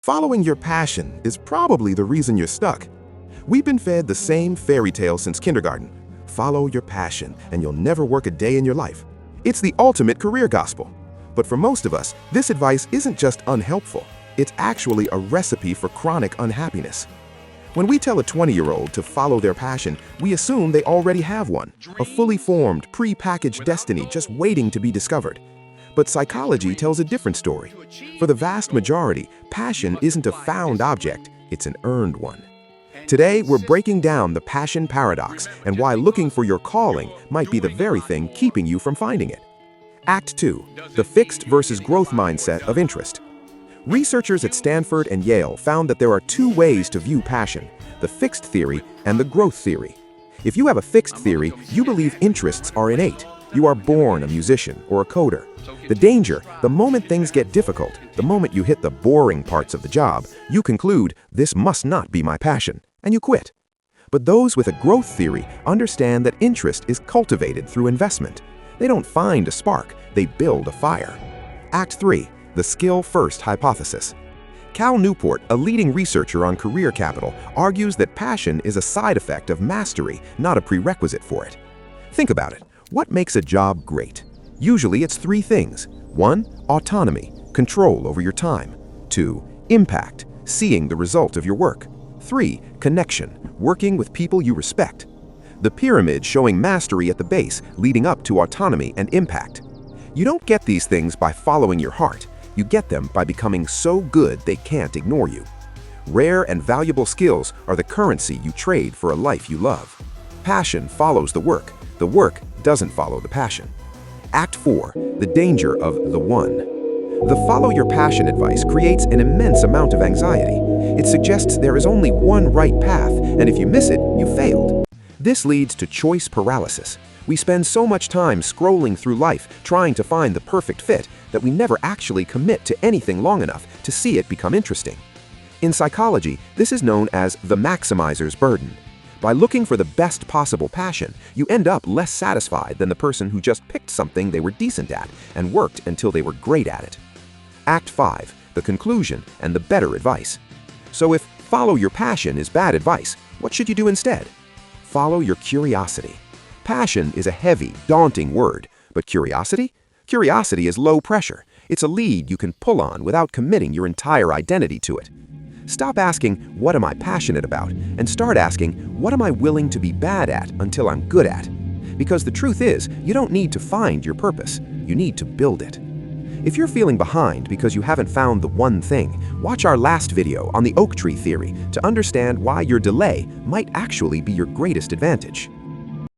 Following your passion is probably the reason you're stuck. We've been fed the same fairy tale since kindergarten. Follow your passion and you'll never work a day in your life. It's the ultimate career gospel. But for most of us, this advice isn't just unhelpful. It's actually a recipe for chronic unhappiness. When we tell a 20-year-old to follow their passion, we assume they already have one, a fully formed, pre-packaged destiny just waiting to be discovered. But psychology tells a different story. For the vast majority, passion isn't a found object, it's an earned one. Today, we're breaking down the passion paradox and why looking for your calling might be the very thing keeping you from finding it. Act 2. The fixed versus growth mindset of interest. Researchers at Stanford and Yale found that there are two ways to view passion: the fixed theory and the growth theory. If you have a fixed theory, you believe interests are innate. You are born a musician or a coder. The danger, the moment things get difficult, the moment you hit the boring parts of the job, you conclude, this must not be my passion, and you quit. But those with a growth theory understand that interest is cultivated through investment. They don't find a spark, they build a fire. Act 3. The skill-first hypothesis. Cal Newport, a leading researcher on career capital, argues that passion is a side effect of mastery, not a prerequisite for it. Think about it. What makes a job great? Usually it's three things. 1. Autonomy, control over your time. 2. Impact, seeing the result of your work. 3. Connection, working with people you respect. The pyramid showing mastery at the base, leading up to autonomy and impact. You don't get these things by following your heart. You get them by becoming so good they can't ignore you. Rare and valuable skills are the currency you trade for a life you love. Passion follows the work. The work doesn't follow the passion. Act 4. The danger of the one. The follow your passion advice creates an immense amount of anxiety. It suggests there is only one right path, and if you miss it, you failed. This leads to choice paralysis. We spend so much time scrolling through life trying to find the perfect fit that we never actually commit to anything long enough to see it become interesting. In psychology, this is known as the maximizer's burden. By looking for the best possible passion, you end up less satisfied than the person who just picked something they were decent at and worked until they were great at it. Act 5. The conclusion and the better advice. So if follow your passion is bad advice, what should you do instead? Follow your curiosity. Passion is a heavy, daunting word, but curiosity? Curiosity is low pressure. It's a lead you can pull on without committing your entire identity to it. Stop asking, what am I passionate about? And start asking, what am I willing to be bad at until I'm good at? Because the truth is, you don't need to find your purpose. You need to build it. If you're feeling behind because you haven't found the one thing, watch our last video on the oak tree theory to understand why your delay might actually be your greatest advantage.